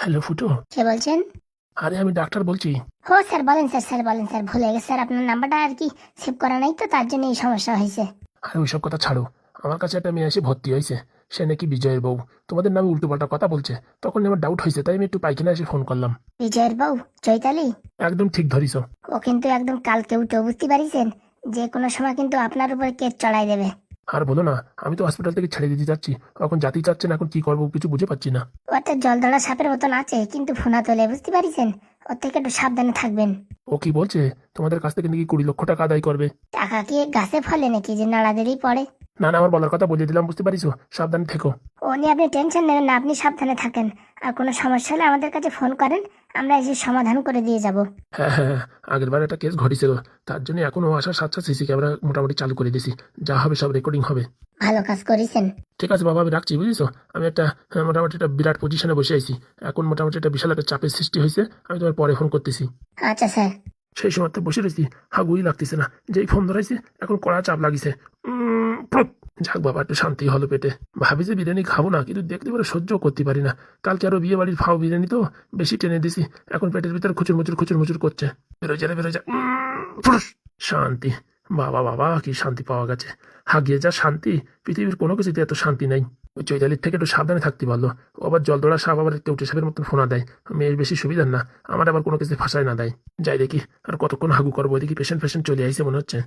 Hello ফুটো। কে বলছেন? আরে আমি ডাক্তার বলছি। ও স্যার বলেন স্যার বলেন স্যার, ভুলে গেছে স্যার, আপনার নাম্বারটা আর কি সেভ করা নাই তো, তার জন্য এই সমস্যা হয়েছে। আরে ওইসব কথা ছাড়ো। আমার কাছে একটা মেয়ে এসে ভর্তি হয়েছে। সে নাকি বিজয়ের বউ। তোমাদের নামে উল্টোপাল্টা কথা বলছে। তখন আমার ডাউট হয়েছে, তাই আমি একটু পাইখানা এসে ফোন করলাম। বিজয়ের বউ চৈতালি? একদম ঠিক ধরিস। ও কিন্তু একদম কালকে উঠে, বুঝতে পারিছেন? যে কোনো সময় কিন্তু আপনার উপরে কেস চড়াই দেবে। আর বলো না, আমি তো হসপিটাল থেকে ছেড়ে দিতে যাচ্ছি। এখন জাতি চাচ্ছে না, এখন কি করবো কিছু বুঝে পাচ্ছি না। ও একটা জলদড়া সাপের মতন আছে, কিন্তু ফোনা তোলে, বুঝতে পারিছেন? ওর থেকে একটু সাবধানে থাকবেন। ও কি বলছে? তোমাদের কাছ থেকে নাকি 20 লক্ষ টাকা আদায় করবে? টাকা কি গাছে ফলে নাকি যে নাড়া দিলেই পড়ে? না না, আমার বলার কথা বলে দিলাম, বুঝতে পারিস? সাবধানে থেকো। ও নিয়ে আপনি টেনশন নেবেন না, আপনি সাবধানে থাকেন। আর কোনো সমস্যা হলে আমাদের কাছে ফোন করেন, আমরা এসে সমাধান করে দিয়ে যাব। হ্যাঁ হ্যাঁ হ্যাঁ, আগের বার একটা কেস ঘটেছিল। তার জন্য এখন ও আসার সাথে সিসি ক্যামেরা মোটামুটি চালু করে দিয়েছি। যা হবে সব রেকর্ডিং হবে। ভালো কাজ করেছেন। ঠিক আছে বাবা, আমি রাখছি, বুঝেছো? আমি একটা মোটামুটি একটা বিরাট পজিশনে বসে আছি। এখন মোটামুটি একটা বিশাল একটা চাপের সৃষ্টি হয়েছে। আমি তোমার পরে ফোন করতেছি। আচ্ছা স্যার। সেই সময় তো বসে রয়েছি, হাগুই লাগতেছে না। যেই ফোন ধরাইছে এখন কড়া চাপ লাগিছে। প্রপ! যাক বাবা, একটু শান্তি হলো পেটে। ভাবি যে বিরিয়ানি খাবো না, কিন্তু দেখতে পারে সহ্য করতে পারি না। কালকে আরো বিয়ে বাড়ির ফাও বিরিয়ানি তো বেশি টেনে দিছি। এখন পেটের ভিতরে খুচুর মুচুর করছে। বেরোয় যা রে, বেরোয় যা। ফুস! শান্তি। বাবা বাবা, কি শান্তি পাওয়া গেছে। হাগিয়ে যা শান্তি, পৃথিবীর কোনো কিছুতে এত শান্তি নাই। ওই চৈতালির থেকে একটু সাবধানে থাকতে পারলো। ও আবার জলদড়া সাপ, আবার কেউটে সাপের মতন ফোনা দেয়। মেয়ের বেশি সুবিধার না, আমার আবার কোনো কিছু ফাঁসায় না দেয়। যাই দেখি আর কতক্ষণ হাগু করবো। এদিকে পেশেন্ট চলে আইছে মনে হচ্ছে।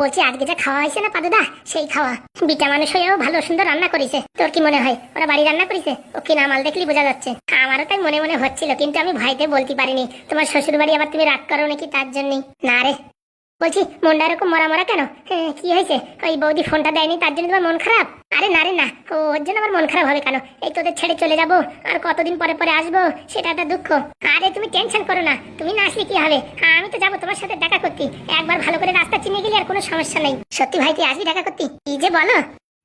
বলছি আজকে যা খাওয়া হয়েছে না পাদুদা, সেই খাওয়া। বিটা মানুষ হয়েও ভালো সুন্দর রান্না করেছে। তোর কি মনে হয় ওরা বাড়ি রান্না করেছে? ও কিনা মাল দেখলি বোঝা যাচ্ছে। আমারও তাই মনে মনে হচ্ছিল, কিন্তু আমি ভয়তে বলতে পারিনি। তোমার শ্বশুর বাড়ি আবার তুমি রাগ করো নাকি তার জন্যই। না রে, বলছি মনটা এরকম মরা মরা কেন? কি হয়েছে? ওই বৌদি ফোনটা দেয়নি তার জন্য তোমার মন খারাপ? আরে না রে না, ওর জন্য আমার মন খারাপ হবে কেন? এই তোদের ছেড়ে চলে যাব, আর কতদিন পরে পরে আসবো, সেটা একটা দুঃখ। আরে তুমি টেনশন করো না, তুমি না আসলে কি হবে? আমি তো যাবো তোমার সাথে দেখা করতে। একবার ভালো করে রাস্তা চিনে গেলে আর কোনো সমস্যা নেই। সত্যি ভাই, তুই আসবি দেখা করতে? কি যে বলো!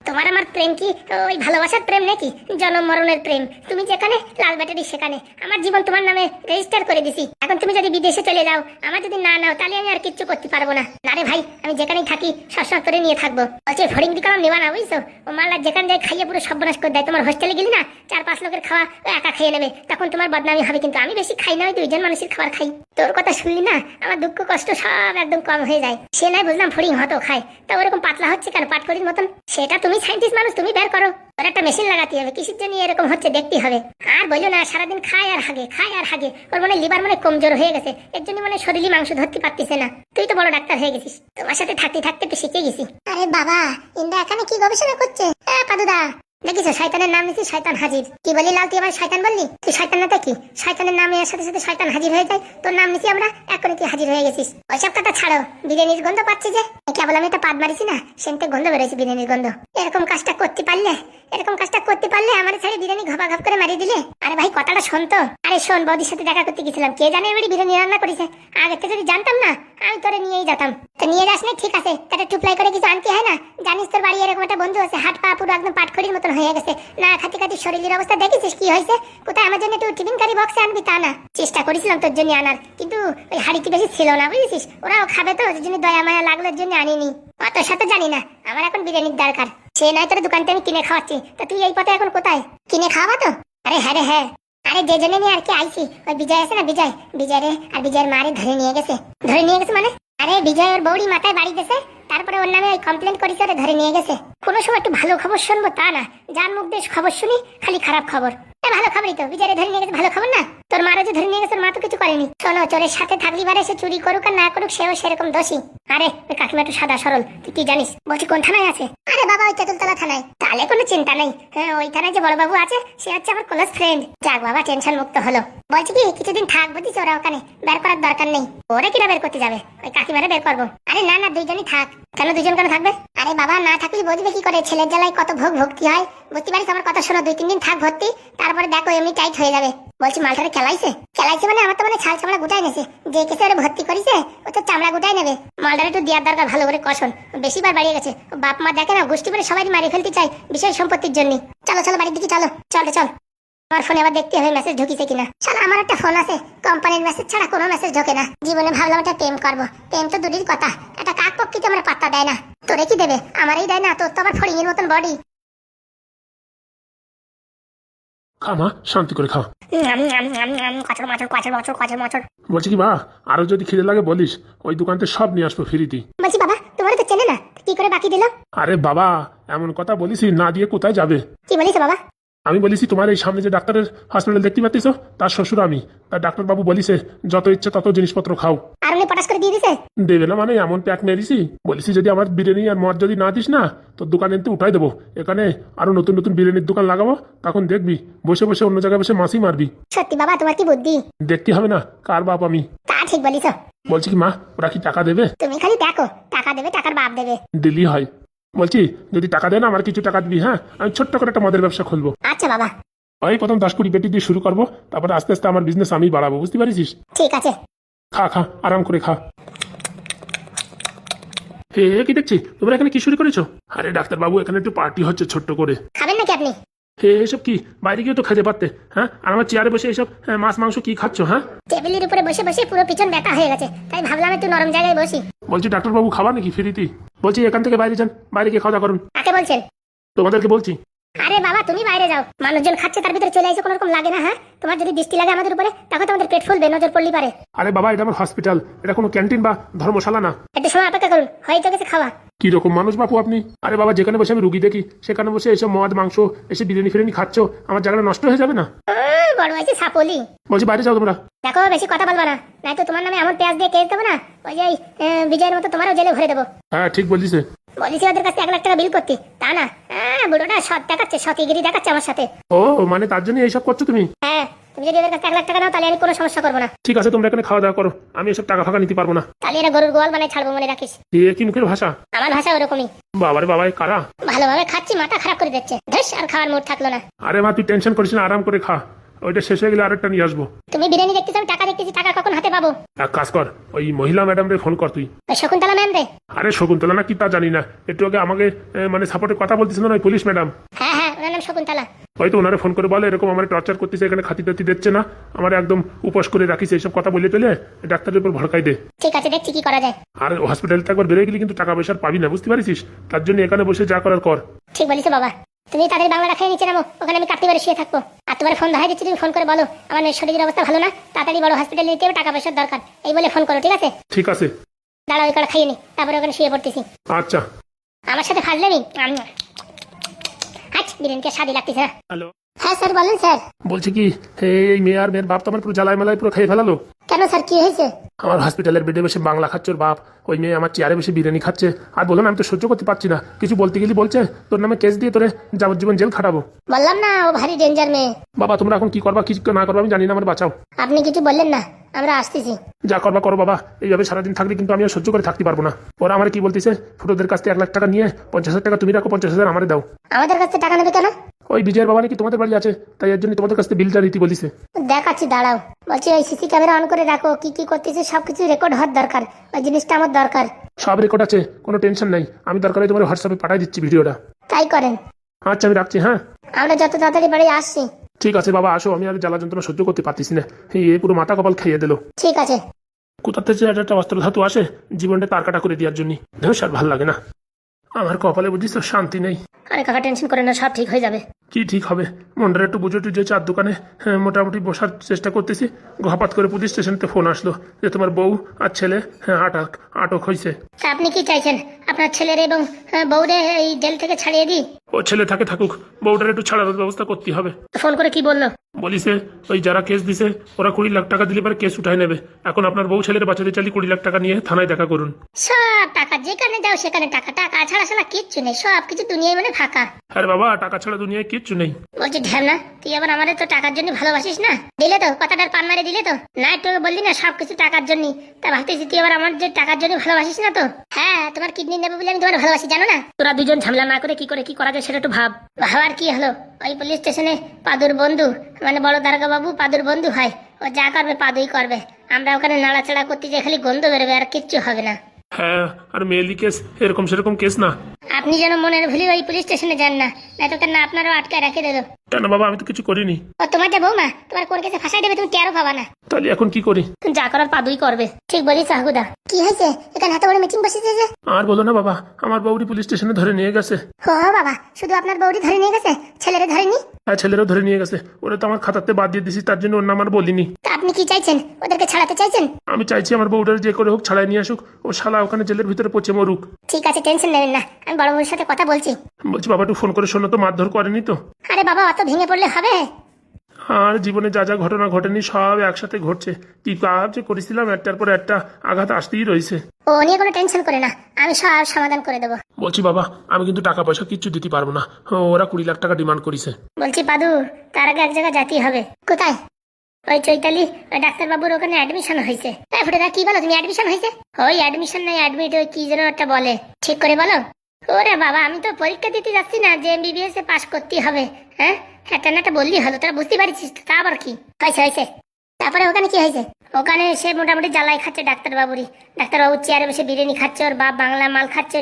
তোমার আমার প্রেম কি ওই ভালোবাসার প্রেম নাকি জনম মরণের প্রেম? তুমি যেখানে লাল ব্যাটারি সেখানে। আমার জীবন তোমার নামে রেজিস্টার করে দিছি। এখন তুমি যদি বিদেশে চলে যাও, আমার যদি না নাও, তাহলে আমি আর কিচ্ছু করতে পারবো না। না রে ভাই, আমি যেখানেই থাকি সবসময় করে নিয়ে থাকবো। বলছে ফড়িং দিকাম নেবা না, বুঝছো? ও মাল্লা যেখানে যায় খাইয়ে পুরো সর্বনাশ করে দেয়। তোমার হোস্টেলে গেলি না, 4-5 লোকের খাওয়া ও একা খেয়ে নেবে, তখন তোমার বদনামি হবে। কিন্তু আমি বেশি খাই না, ওই 2জন মানুষের খাবার খাই। তোর কথা শুনলি না, আমার দুঃখ কষ্ট সব একদম কম হয়ে যায়। সে নাই বুঝলাম ফড়িং হতো খায়, তা ওরকম পাতলা হচ্ছে কেন পাটকড়ির মতন? সেটা তুমি সাইন্টিস্ট মানুষ, তুমি বের করো। ওর একটা মেশিন লাগাতে হবে, কিসের জন্য এরকম হচ্ছে দেখতে হবে। আর বললো না, সারাদিন খায় আর হাগে, খায় আর হাগে। ওর মনে লিভার মনে কমজোর হয়ে গেছে, এর জন্য মানে শরীরে মাংস ধরতে পারতেছে না। তুই তো বড় ডাক্তার হয়ে গেছিস, তোমার সাথে থাকতে থাকতে একটু শিখে গেছি। আরে বাবা, ইন্দা এখানে কি গবেষণা করছে? পাদুদা দেখিস শয়তানের নাম নিয়েছি, শয়তান হাজির। কি বলি লাল, তুই আবার শয়তান বললি? তুই শয়তান না কি? শয়তানের নামে এর সাথে সাথে শয়তান হাজির হয়ে যায়। তোর নাম নিয়েছি আমরা, এখন তুই হাজির হয়ে গেছিস। ওইসব কথা ছাড়ো, বিরিয়ানির গন্ধ পাচ্ছি যে। কেবল আমি একটা পাদ মারিছি না, সেনতে গন্ধ বেরোয়েছে, বিরিয়ানির গন্ধ। এরকম কাজটা করতে পারলে আমার ছেড়ে বিরিয়ানি ঘপা ঘপ করে মারিয়ে দিলে। আরে ভাই কথাটা শোন তো। আরে শোন, বৌদির সাথে দেখা করতে গেছিলাম, কে জানে এবারে বিরিয়ানি রান্না করেছে। আগে থেকে যদি জানতাম না, আমি তোরে নিয়েই যেতাম। তো নিয়ে যাস না, ঠিক আছে, তাতে টুপলাই করে কিছু আনতে হয় না। জানিস তোর বাড়ি এরকম একটা বন্ধু আছে, হাত পা পুরো একদম পাটখড়ির মতন হয়ে গেছে। না খাতি খাতি শরীরের অবস্থা দেখেছিস কি হয়েছে? কোথায় আমার জন্য একটু টিফিন কারি বক্সে আনবি তা না। চেষ্টা করেছিলাম তোর জন্য আনার, কিন্তু ওই হাড়িটি বেশি ছিল না, বুঝেছিস? ওরাও খাবে তো, ওই জন্য দয়া মায়া লাগলোর জন্য আনিনি। অত সাথে জানি না, আমার এখন বিরিয়ানির দরকার। সে নয় তোর দোকানতে আমি কিনে খাওয়াচ্ছি, তা তুই এই পথে এখন কোথায়? কিনে খাওয়াবা তো? আরে হ্যাঁ রে হ্যাঁ। আরে যে জন্য নিয়ে আর কি আইছি, ওই বিজয় আছে না, বিজয় রে আর বিজয়ের মারে ধরে নিয়ে গেছে মানে। আরে বিজয় ওর বৌড়ি মাথায় বাড়ি দিয়েছে, তারপরে ওর নামে ওই কমপ্লেন করেছে, ওরে ধরে নিয়ে গেছে। কোনো সময় একটু ভালো খবর শুনবো তা না, যার মুখ দিয়ে খবর শুনি খালি খারাপ খবর। ভালো খবরই তো, বিজয় ধরে নিয়ে গেছে, ভালো খবর না? তোর মারা যে ধরে নিয়ে গেছে, মা তো কিছু করেনি। শোনো, চোরের সাথে থাকলি বারে সে চুরি করুক আর না করুক, সেও সেরকম দোষী। আরে ওই কাকিমা একটু সাদা সরল, তুই কি জানিস? বলছি কোন থানায় আছে? আরে বাবা ওই তেঁতুলতলা থানায়। তাহলে কোনো চিন্তা নেই, হ্যাঁ ওই থানায় যে বড়বাবু আছে, সে হচ্ছে আমার ক্লোজ ফ্রেন্ড। যাক বাবা, টেনশন মুক্ত হলো। বলছি কি কিছুদিন থাক বুঝিস, ওরা ওখানে বের করার দরকার নেই। ওরা কিনা বের করতে যাবে? ওই কাকিমারে বের করবো। আরে না না, 2জনই থাক। কেন 2জন কেন থাকবে? আরে বাবা না থাকলে বুঝবে কি করে, ছেলের জ্বালায় কত ভক্তি হয়, বুঝতে পারিস? আমার কথা শোনো, 2-3 দিন থাক ভর্তি, তারপরে দেখো এমনি টাইট হয়ে যাবে। বলছি মালটারে খেলাইছে মানে আমার তো মানে ছাল চামড়া গুটাই নেছে। যে কেসে ওরে ভর্তি করেছে ও তো চামড়া গুটাই নেবে। মালটারে একটু দেওয়ার দরকার, ভালো করে কষন। বেশিবার বাড়িয়ে গেছে, বাপ মা দেখে না, গোষ্ঠী করে সবাই মারি ফেলতে চাই বিষয় সম্পত্তির জন্য। চলো বাড়ির দিকে চলো। চল আমার ফোনে আবার দেখতে হবে মেসেজ ঢুকিছে কিনা। শালা আমার একটা ফোন আছে, কোম্পানির মেসেজ ছাড়া কোনো মেসেজ ঢোকে না। জীবনে ভাবলাম একটা প্রেম করবো, প্রেম তো দূরের কথা, একটা কাক পক্ষী তো আমার পাত্তা দেয় না। তোরে কি দেবে? আমারই দেয় না, তোর তো আবার ফড়িংয়ের মতন বডি। খা মা, শান্তি করে খা। কচর মচর কচর মচর কচর মচর। বলছি কি মা, আরো যদি খিদে লাগে বলিস, ওই দোকানতে সব নিয়ে আসবো ফ্রিতে। বলছি বাবা, তোমার তো চেনে না, কি করে বাকি দিল? আরে বাবা, এমন কথা বলিস, না দিয়ে কোথায় যাবে? কি বলিস বাবা? আমি বলিছি তোমার এই সামনে যে ডাক্তারের হসপিটাল দেখতে পাচ্ছিস, তার শ্বশুর আমি। তার ডাক্তারবাবু বলিছে যত ইচ্ছে তত জিনিসপত্র খাও। আর উনি পটাশ করে দিয়ে দিছে? দেবে না মানে এমন প্যাক মেরেছি, বলিছি যদি আমার বিরিয়ানি আর মদ যদি না দিস না, তোর দোকানে কিন্তু উঠাই দেবো। এখানে আরো নতুন নতুন বিরিয়ানির দোকান লাগাবো, তখন দেখবি বসে বসে অন্য জায়গায় বসে মাসি মারবি। সত্যি বাবা, তোমার কি বুদ্ধি! দেখতে হবে না কার বাপ আমি। তা ঠিক বলিস। বলছি কি মা, ওরা কি টাকা দেবে? তুমি খালি দেখো, টাকা দেবে, টাকার বাপ দেবে। দিলি হয়। বলছি যদি টাকা দেয় না, আমার কিছু টাকা দিবি। হ্যাঁ, আমি ছোট্ট করে একটা মদের ব্যবসা খুলবো। আচ্ছা বাবা। ওই প্রথম 10-20 পেটি দিয়ে শুরু করবো, তারপরে আস্তে আস্তে আমার বিজনেস আমি বাড়াবো, বুঝতে পারিস? ঠিক আছে। খা খা, আরাম করে খা। হে কি দেখছি, তোমরা এখানে কি শুরু করেছো? আরে ডাক্তারবাবু, এখানে একটু পার্টি হচ্ছে ছোট্ট করে। খাবেন নাকি আপনি? হে এসব কি, বাইরে গিয়ে তো খেতে পারতে। হ্যাঁ, আর আমার চেয়ারে বসে এইসব মাছ মাংস কি খাচ্ছ? হ্যাঁ, টেবিলের উপরে বসে বসে পুরো পিছন ব্যথা হয়ে গেছে, তাই ভাবলাম একটু নরম জায়গায় বসি। বলছি ডাক্তারবাবু, খাবার নাকি ফ্রিতে? বলছি এখান থেকে বাইরে যান, বাইরে গিয়ে খাওয়া দাওয়া করুন। কাকে বলছেন? তোমাদেরকে বলছি। আরে বাবা, তুমি বাইরে যাও, মানুষজন খাচ্ছে তার ভিতরে চলে আসে, কোনো রকম লাগে না? হ্যাঁ, তোমার যদি দৃষ্টি লাগে আমাদের উপরে, তখন তোমাদের পেট ফুলবে, নজর পড়লি পারে। আরে বাবা, এটা আমার হসপিটাল, এটা কোনো ক্যান্টিন বা ধর্মশালা না। একটু সময় অপেক্ষা করুন, হয়তো কিছু খাওয়া। কি রকম মানুষ বাপু আপনি? আরে বাবা, যেখানে বসে আমি রুগী দেখি, সেখানে বসে এসব মদ মাংস এসে বিরিয়ানি ফিরিয়ানি খাচ্ছ, আমার জায়গাটা নষ্ট হয়ে যাবে না? বড় হয়েছে সাপলি। বলছি বাইরে যাও তোমরা। দেখো, বেশি কথা বলবা না, নাই তো তোমার নামে এমন পেঁয়াজ দিয়ে কেস দেবো না, ওই যে বিজয়ের মতো তোমারও জেলে ভরে দেবো। হ্যাঁ ঠিক বলছিস। বলেছি ওদের কাছে 1 লাখ টাকা বিল করতে, তা না, বুড়োটা সৎ দেখাচ্ছে, সতীগিরি দেখাচ্ছে আমার সাথে। ও মানে তার জন্য এইসব করছো তুমি? হ্যাঁ, তুমি যদি ওদের কাছে 1 লাখ টাকা নাও, তাহলে আমি কোনো সমস্যা করবো না। ঠিক আছে, তোমরা এখানে খাওয়া দাওয়া করো, আমি এসব টাকা ফাঁকা নিতে পারবো না। তাহলে এরা গরুর গোয়াল বানাই ছাড়বো, মনে রাখিস। এ কি মুখের ভাষা? আমার ভাষা ওরকমই। বাবারে বাবা, কারা? ভালোভাবে খাচ্ছি, মাথা খারাপ করে দিচ্ছে, ধস, আর খাওয়ার মুড থাকলো না। আরে মা, তুই টেনশন করিস না, আরাম করে খা, ওইটা শেষ হয়ে গেলে আরেকটা নিয়ে আসবো। তুমি বিরিয়ানি দেখতেছো, আমি টাকা দেখতেছি, টাকা কখন হাতে পাবো? এক কাজ কর, ওই মহিলা ম্যাডাম রে ফোন কর তুই। ওই শকুন্তলা ম্যাম রে? আরে শকুন্তলা না কি তা জানি না, একটু আগে আমাকে মানে সাপোর্টে কথা বলতেছিল না ওই পুলিশ ম্যাডাম। হ্যাঁ হ্যাঁ, ওনার নাম শকুন্তলা। হয়তো ওনারে ফোন করে বলে এরকম আমার টর্চার করতেছে, এখানে খাতি টাতি দিচ্ছে না, আমার একদম উপোস করে রাখিস, এইসব কথা বলে টলে ডাক্তারের উপর ভড়কাই দে। ঠিক আছে, দেখছি কি করা যায়। আর হসপিটালতে একবার বেরোয় গেলে কিন্তু টাকা পয়সা পাবি না, বুঝতে পারিস? তার জন্য এখানে বসে যা করার কর। ঠিক বলিস বাবা, তুমি তাদের বাংলা খেয়ে নিচে নামো, ওখানে আমি কাটতে পারে শুয়ে থাকবো। আর তোমার ফোন দেখা দিচ্ছি, তুমি ফোন করে বলো আমার মেয়ের শরীরের অবস্থা ভালো না, তাড়াতাড়ি বড় হসপিটালে নিতে হবে, টাকা পয়সার দরকার, এই বলে ফোন করো, ঠিক আছে? ঠিক আছে, দাঁড়াও, ওই করে খাইয়ে নি, তারপরে ওখানে শুয়ে পড়তেছি। আচ্ছা। আমার সাথে ফাজলেমি? আচ্ছা, বিরিয়ানিকে স্বাদই লাগতেছে না। হ্যালো। হ্যাঁ স্যার, বলেন স্যার। বলছি কি, এই মেয়ে আর মেয়ের বাপ তো আমার পুরো জ্বালায় মালায় পুরো খেয়ে ফেলালো। কেন স্যার, কি হয়েছে? আমার হসপিটালের বেডে বসে বাংলা খাচ্ছে ওর বাপ, ওই মেয়ে আমার চেয়ারে বসে বিরিয়ানি খাচ্ছে, আর বলো না আমি তো সহ্য করতে পারছি না, কিছু বলতে গেলে বলছে তোর নামে কেস দিয়ে তোরে যাবজ্জীবন জেল খাটাবো। বললাম না, ও ভারী ডেঞ্জার মেয়ে। বাবা তোমরা এখন কি করবা কি না করবা আমি জানি না, আমার বাঁচাও। আপনি কিছু বললেন না, আমরা আসতেছি। যা করবা করো বাবা, এইভাবে সারাদিন থাকলে কিন্তু আমি আর সহ্য করে থাকতে পারবো না। ওরা আমার কি বলতেছে, ফুটোদের কাছ থেকে 1 লাখ টাকা নিয়ে 50,000 টাকা তুমি রাখো, 50,000 আমারে দাও। আমাদের কাছে টাকা নেবে কেন? ওই বিজয়ের বাবা নাকি তোমাদের বাড়ি আছে, তাই এর জন্য তোমাদের কাছ থেকে বিলটা দিতে বলিছে। দেখাচ্ছি, দাঁড়াও। বলছি ওই সিসি ক্যামেরা অন করে রাখো, কি কি করতেছে সবকিছু রেকর্ড হওয়ার দরকার, ওই জিনিসটা আমার দরকার। সব রেকর্ড আছে, কোনো টেনশন নাই, আমি দরকার হয় তোমার হোয়াটসঅ্যাপে পাঠিয়ে দিচ্ছি ভিডিওটা। তাই করেন। আচ্ছা আমি রাখছি। হ্যাঁ, আমরা যত তাড়াতাড়ি বাড়ি আসছি। ঠিক আছে বাবা, আসো, আমি আর জ্বালা যন্ত্রণা সহ্য করতে পারতেছি না, এই পুরো মাথা কপাল খাইয়ে দিল। ঠিক আছে। কোথা থেকে একটা অস্ত্র ধাতু আসে জীবনটা তার কাটা করে দেওয়ার জন্য, ধর আর ভাল লাগে না, আমার কপালে বুঝিস তো শান্তি নেই। আরে কাকা, টেনশন করে না, সব ঠিক হয়ে যাবে। কি ঠিক হবে, মনটা একটু বুঝে টুঝে চার দোকানে মোটামুটি বসার চেষ্টা করতেছি, হঠাৎ করে পুলিশ স্টেশনতে ফোন আসলো যে তোমার বউ আর ছেলে আটক হয়েছে। তা আপনি কি চাইছেন, আপনার ছেলের এবং বউরে এই জেল থেকে ছাড়িয়ে দিই? ও ছেলে থাকে থাকুক, বউটার একটু ছাড়ানোর ব্যবস্থা করতে হবে। ফোন করে কি বললো? বলিছে ওই যারা কেস দিছে ওরা 20 লাখ টাকা দিলে পরে কেস উঠাই নেবে, এখন আপনার বউ ছেলের বাচ্চাদের চালিয়ে 20 লাখ টাকা নিয়ে থানায় দেখা করুন। সব টাকা, যেখানে যাও সেখানে টাকা, টাকা ছাড়া ছাড়া কিচ্ছু নেই, সব কিছু দুনিয়ায় মানে ফাঁকা। আরে বাবা, টাকা ছাড়া দুনিয়ায় কিচ্ছু নেই। বলছি ঢ্যামনা, তুই আবার আমাদের তো টাকার জন্য ভালোবাসিস না? দিলে তো কথাটার পান মারে দিলে তো না, একটু বললি না সবকিছু টাকার জন্য, তা ভাবতেছি তুই আবার আমার যে টাকার জন্য ভালোবাসিস না তো? হ্যাঁ, তোমার কিডনি নেবে বলে আমি তোমার ভালোবাসি, জানো না? তোরা দুজন ঝামেলা না করে কি করা যায় সেটা একটু ভাব। ভাবার কি হলো, ওই পুলিশ স্টেশনে পাদুর বন্ধু, মানে বড় দারোগা বাবু পাদুর বন্ধু হয়, ও যা করবে পাদুই করবে, আমরা ওখানে নাড়াচাড়া করতে যে খালি গন্ধ বেরোবে, আর কিচ্ছু হবে না। হ্যাঁ, আর মেয়েলি কেস এরকম সেরকম কেস না। আপনি যেন মনের ভুলে ওই পুলিশ স্টেশনে যান না, নয়তো তো না আপনারও আটকায় রাখে দেবো। কেন বাবা, আমি তো কিছু করিনি। ও তোমার যে বৌমা তোমার কোন কেসে ফাঁসাই দেবে, তুমি টেরও পাবা না। তাহলে এখন কি করি? যা করার পাদুই করবে। ঠিক বলিস হাগুদা। কি হয়েছে এখানে এত বড় মিটিং বসেছে যে? আর বলো না বাবা, আমার বউরি পুলিশ স্টেশনে ধরে নিয়ে গেছে। ও বাবা, শুধু আপনার বউরি ধরে নিয়ে গেছে, ছেলেরে ধরেনি? হ্যাঁ, ছেলেরাও ধরে নিয়ে গেছে। ওরা তো আমার খাতাতে বাদ দিয়ে দিছি, তার জন্য ওর নাম আর বলিনি। তা আপনি কি চাইছেন, ওদেরকে ছাড়াতে চাইছেন? আমি চাইছি আমার বউটার যে করে হোক ছাড়াই নিয়ে আসুক, ও শালা ওখানে জেলের ভিতরে পচে মরুক। ঠিক আছে, টেনশন নেবেন না, আমি বড় বউর সাথে কথা বলছি। বলছি বাবা, একটু ফোন করে শোনো তো, মারধর করেনি তো? আরে বাবা, অত ভেঙে পড়লে হবে? আর জীবনে যা যা ঘটনা ঘটেনি সব একসাথে ঘটছে। কি কাজ যে করেছিলাম, একটার পর একটা আঘাত আসতেই রয়েছে। ও নিয়ে কোনো টেনশন করে না, আমি সব সমাধান করে দেবো। বলছি বাবা, আমি কিন্তু টাকা পয়সা কিচ্ছু দিতে পারবো না। ওরা 20 লাখ টাকা ডিমান্ড করেছে। বলছি পাদু, তার আগে এক জায়গায় যেতেই হবে। কোথায়? ওই চৈতালি ওই ডাক্তারবাবুর ওখানে অ্যাডমিশন হয়েছে। ফুটেদা কি বলো তুমি, অ্যাডমিশন হয়েছে? ওই অ্যাডমিশন নাই, অ্যাডমিট, ওই কি যেন একটা বলে, ঠিক করে বলো। ওরে বাবা, আমি তো পরীক্ষা দিতে যাচ্ছি না যে এমবিবিএস এ পাস করতেই হবে। হ্যাঁ, একটা না একটা বললি হলো, তোরা বুঝতে পারছিস তো? তা আবার কি হয়েছে হয়েছে? তারপরে ওখানে কি হয়েছে? ওখানে সে মোটামুটি জ্বালাই খাচ্ছে ডাক্তারবাবুরই। ডাক্তারবাবু চেয়ারে বসে বিরিয়ানি খাচ্ছে, ওর বাপ বাংলা মাল খাচ্ছে,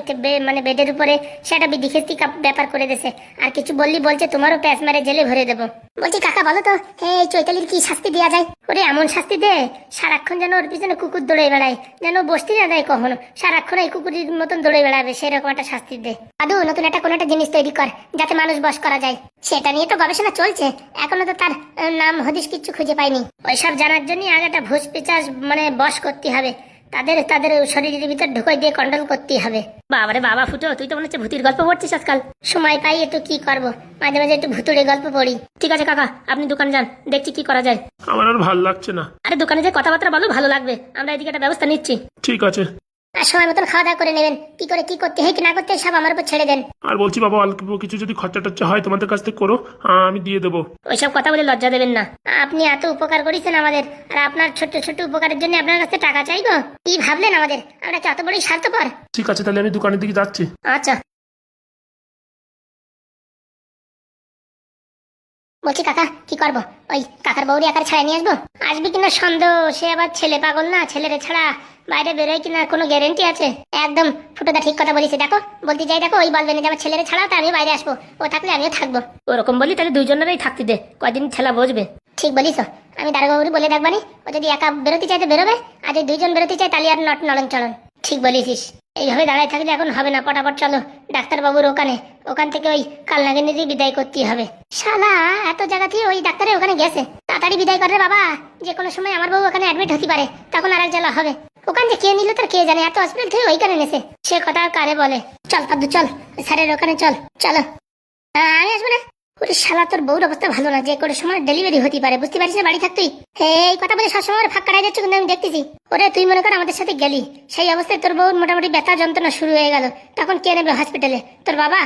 মানে বেডের উপরে সেটা বিধিখেস্তি ব্যাপার করে দিয়েছে। আর কিছু বললি বলছে তোমারও প্যাঁচ মারে জেলে ভরে দেবো। বলছি কাকা বলো তো, এই চৈতালির কি শাস্তি দেওয়া যায়? ওরে এমন শাস্তি দে, সারাক্ষণ যেন ওর পিছনে কুকুর দৌড়ে বেড়ায়, যেন বসতে না দেয় কখনো, সারাক্ষণ এই কুকুরের মতন দৌড়ে বেড়াবে, সেরকম একটা শাস্তি দে। আদু নতুন একটা কোনো একটা জিনিস তৈরি কর যাতে মানুষ বশ করা যায়। সেটা নিয়ে তো গবেষণা চলছে, এখনো তো তার নাম হদিশ কিচ্ছু খুঁজে পাইনি। ওইসব জানার জন্য আগে একটা ভুস পিচাস মানে বশ করতে হবে, তাদের তাদের শরীরের ভিতর ঢুকাই দিয়ে কন্ট্রোল করতে হবে। বাবারে বাবা ফুটো, তুই তো মনে হচ্ছে ভূতির গল্প পড়ছিস আজকাল। সময় পাই একটু, কি করবো, মাঝে মাঝে একটু ভুতুড়ে গল্প পড়ি। ঠিক আছে কাকা, আপনি দোকানে যান, দেখছি কি করা যায়। আমার আর ভাল লাগছে না। আরে দোকানে যে কথাবার্তা বলো, ভালো লাগবে, আমরা এদিকে একটা ব্যবস্থা নিচ্ছি। ঠিক আছে। আর সময় মতন খাওয়া দাওয়া করে নেবেন, কি করে কি করতে হয় কি না করতে হয় সব আমার উপর ছেড়ে দেন। আর বলছি বাবা, অল্প কিছু যদি খরচা টরচা হয় তোমাদের কাছ থেকে করো, আমি দিয়ে দেবো। ওইসব কথা বলে লজ্জা দেবেন না। আপনি এত উপকার করেছেন আমাদের, আর আপনার ছোট্ট ছোট্ট উপকারের জন্য আপনার কাছে টাকা চাইবো? কি ভাবলেন আমাদের, আমরা কি অত বড়ই স্বার্থপর? ঠিক আছে, তাহলে আমি দোকানের দিকে যাচ্ছি। আচ্ছা। বলছি কাকা, কি করবো? ওই কাকার বউরি একার ছাড়া নিয়ে আসবো? আসবি কিনা সন্দেহ, সে আবার ছেলে পাগল না, ছেলেরে ছাড়া বাইরে বেরোয় কিনা কোনো গ্যারেন্টি আছে? একদম ফুটোদা ঠিক কথা বলিস। দেখো বলতে যাই, দেখো ওই বলবে না যে আমার ছেলেরে ছাড়াও, তা আমি বাইরে আসবো, ও থাকলে আমিও থাকবো। ওরকম বলি তাহলে দুইজনেরই থাকতে দে, কয়দিন ছেলা বসবে। ঠিক বলিস, আমি দারোগাবুরি বলে দেখবানি, ও যদি একা বেরোতে চাইতে বেরোবে, আর যদি দুইজন বেরোতে চাই তাহলে আর নলন চলন। ঠিক বলিস, এইভাবে দাঁড়ায় থাকলে এখন হবে না, পটাপট চলো ডাক্তারবাবুর ওখানে, ওখান থেকে ওই কালনাগিনীরই বিদায় করতেই হবে। শালা এত জায়গা থেকে ওই ডাক্তারের ওখানে গেছে, তাড়াতাড়ি বিদায় করে বাবা, যে কোনো সময় আমার বউ ওখানে অ্যাডমিট হতে পারে, তখন আর এক জ্বালা হবে। ওখান যে কে নিল তার কে জানে, এত হসপিটাল থেকে ওইখানে নেছে, সে কথা আর কারে বলে। চল পাদ্দু চল, স্যারের ওখানে চল। চলো। আমি আসবো না। ওরে শালা, তোর বউর অবস্থা ভালো না, যে কোনো সময় ডেলিভারি হতে পারে, বুঝতে পারিস না? বাড়ি থাকতুই এই কথা বলে সবসময় ফাঁক কাটাই যাচ্ছে, কিন্তু আমি দেখতেছি। ওরে তুই মনে কর আমাদের সাথে গেলি, সেই অবস্থায় তোর বউর মোটামুটি ব্যথা যন্ত্রণা শুরু হয়ে গেল, তখন কে নেবে হসপিটালে? তোর বাবা?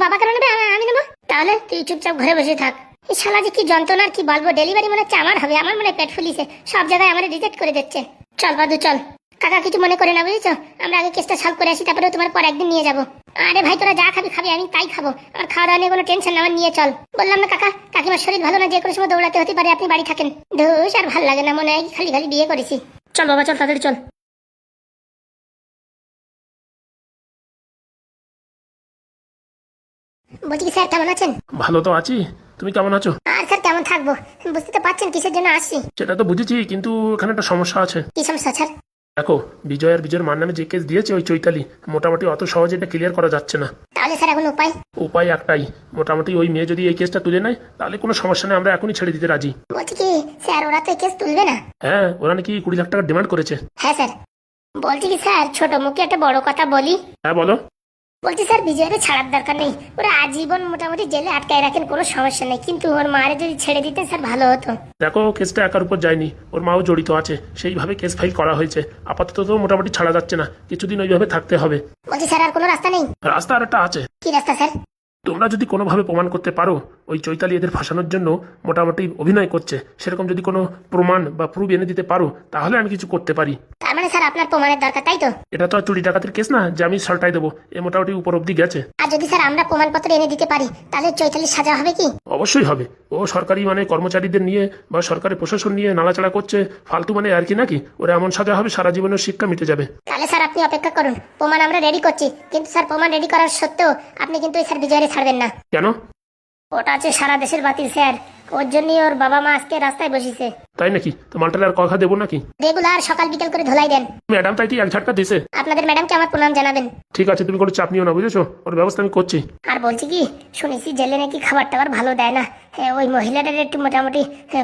বাবা কেন নেবে? আমি নেবো। তাহলে তুই চুপচাপ ঘরে বসে থাক। এই শালা যে কি যন্ত্রণার কি বলবো, ডেলিভারি মনে হচ্ছে আমার হবে, আমার মনে পেট ফুলিছে, সব জায়গায় আমার রিজেক্ট করে দিচ্ছে। চল বাদু চল। কাকা কিছু মনে করে না, বুঝেছো? আমরা আগে কেসটা সলভ করে আসি, তারপরে তোমার পর একদিন নিয়ে যাবো। আরে ভাই, তোরা যা খাবি খাবি, আমি তাই খাবো, আমার খাওয়া দাওয়া নিয়ে কোনো টেনশন না, আমার নিয়ে চল। বললাম না কাকা, কাকিমার শরীর ভালো না, যে কোনো সময় দৌড়াতে হতে পারে, আপনি বাড়ি থাকেন। ধুস, আর ভাল লাগে না, মনে হয় খালি খালি বিয়ে করেছি। চল বাবা চল, তাড়াতাড়ি চল। বলছি কি স্যার কেমন আছেন? ভালো তো আছি, তুমি কেমন আছো? আর স্যার কেমন থাকবো, বুঝতে তো পারছেন কিসের জন্য আসছি। সেটা তো বুঝেছি, কিন্তু এখানে একটা সমস্যা আছে। কি সমস্যা স্যার? দেখো, বিজয়ের মার নামে যে কেস দিয়েছে ওই চৈতালি, মোটামুটি অত সহজে এটা ক্লিয়ার করা যাচ্ছে না। তাহলে স্যার এখন উপায়? উপায় একটাই, মোটামুটি ওই মেয়ে যদি এই কেসটা তুলে নেয় তাহলে কোনো সমস্যা নেই, আমরা এখনই ছেড়ে দিতে রাজি। বলছি কি স্যার, ওরা তো এই কেস তুলবে না? হ্যাঁ, ওরা নাকি 20 লাখ টাকা ডিমান্ড করেছে। হ্যাঁ স্যার। বলছি কি স্যার, ছোট মুখে একটা বড় কথা বলি। হ্যাঁ বলো। বলছি স্যার, বিজয়ের ছাড়ার দরকার নেই, ওরা আজীবন মোটামুটি জেলে আটকায় রাখেন, কোনো সমস্যা নেই, কিন্তু ওর মারে যদি ছেড়ে দিতেন স্যার ভালো হতো। দেখো, কেসটা একার উপর যায়নি, ওর মাও জড়িত আছে, সেইভাবে কেস ফাইল করা হয়েছে। আপাতত তো মোটামুটি ছাড়া যাচ্ছে না, কিছুদিন ওইভাবে থাকতে হবে। বলছি স্যার, আর কোনো রাস্তা নেই? রাস্তা আর একটা আছে। কি রাস্তা স্যার? তোমরা যদি কোনোভাবে প্রমাণ করতে পারো ওই চৈতালি এদের ফাঁসানোর জন্য মোটামুটি অভিনয় করছে, সেরকম যদি কোনো প্রমাণ বা প্রুফ এনে দিতে পারো, তাহলে আমি কিছু করতে পারি। তার মানে স্যার আপনার প্রমাণের দরকার, তাই তো? এটা তো আর চুরি ডাকাতির কেস না যে আমি সাল্টাই দেবো, এ মোটামুটি উপর অব্দি গেছে। আর যদি স্যার আমরা প্রমাণপত্র এনে দিতে পারি, তাহলে চৈতালির সাজা হবে কি? অবশ্যই হবে, ও সরকারি মানে কর্মচারীদের নিয়ে বা সরকারি প্রশাসন নিয়ে নাড়াচাড়া করছে ফালতু মানে আর কি নাকি? ওরা এমন সাজা হবে সারা জীবনের শিক্ষা মিটে যাবে। তাহলে স্যার আপনি অপেক্ষা করুন, প্রমাণ আমরা রেডি করছি, কিন্তু স্যার প্রমাণ রেডি করার সত্ত্বেও আপনি কিন্তু এই স্যার বিজয়রে ছাড়বেন না। কেন? ওটা আছে সারা দেশের বাতিল স্যার, ওর জন্যই ওর বাবা মা আজকে রাস্তায় বসেছে। তাই নাকি? তো মালটালে আর কথা দেবো নাকি? রেগুলার সকাল বিকেল করে ধোলাই দেন। ম্যাডাম তাই এক ঝাটকা দিছে। আপনাদের ম্যাডামকে আমার প্রণাম জানাবেন। ঠিক আছে, তুমি কোনো চাপ নিও না, বুঝেছো? ওর ব্যবস্থা আমি করছি। আর বলছি কি, শুনেছি জেলে নাকি খাবার টাবার ভালো দেয় না। হ্যাঁ, ওই মহিলাদের একটু মোটামুটি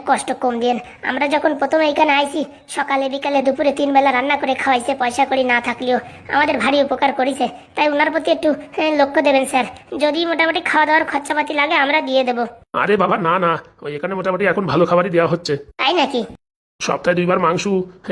কষ্ট কম দিন। আমরা যখন প্রথমে এখানে আইছি, সকালে বিকালে দুপুরে 3 বেলা রান্না করে খাওয়াইছে, পয়সা করি না থাকলেও আমাদের ভারী উপকার করেছে। তাই ওনার প্রতি একটু লক্ষ্য দেবেন স্যার। যদি মোটামুটি খাওয়া দাওয়ার খরচাপাতি লাগে আমরা দিয়ে দেবো। আরে বাবা না না, ওই এখানে মোটামুটি এখন ভালো খাবারই দেওয়া হচ্ছে। তাই নাকি? সপ্তাহে 2 বার মাংস,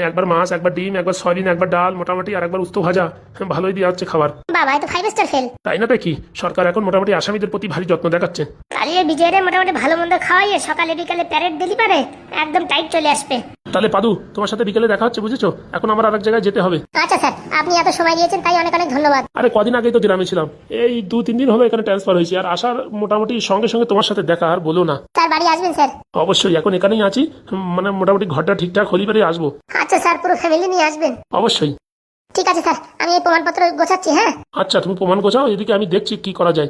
একবার মাছ, একবার ডিম, একবার সয়াবিন, একবার ডাল, মোটামুটি আর একবার উস্তো ভাজা। ভালোই দেওয়া হচ্ছে খাবার। বাবা, তো 5 স্টার ফেল। তাই না? তাই কি সরকার এখন মোটামুটি আসামিদের প্রতি ভারী যত্ন দেখাচ্ছে। কালিয়ে বিজয়রে মোটামুটি ভালো মন্দ খাওয়াইয়ে সকালে বিকালে প্যারেড দিলি পারে একদম টাইট চলে আসবে। তাহলে পাদু, তোমার সাথে বিকেলে দেখা হচ্ছে, বুঝেছো? এখন আমার আরেক জায়গায় যেতে হবে। আচ্ছা স্যার, আপনি এত সময় দিয়েছেন তাই অনেক অনেক ধন্যবাদ। আরে কদিন আগেই তো গ্রামে ছিলাম, এই 2-3 দিন হলো এখানে ট্রান্সফার হয়েছি। আর আসার মোটামুটি সঙ্গে সঙ্গে তোমার সাথে দেখা, আর বলো না। স্যার বাড়ি আসবেন স্যার? অবশ্যই, এখন এখানেই আছি, মানে মোটামুটি ঘরটা ঠিকঠাক হলি পারে আসবো। আচ্ছা স্যার, পুরো ফ্যামিলি নিয়ে আসবেন? অবশ্যই। ঠিক আছে স্যার, আমি এই প্রমাণপত্র গোছাচ্ছি। হ্যাঁ আচ্ছা, তুমি প্রমাণ গোছাও, এদিকে আমি দেখছি কি করা যায়।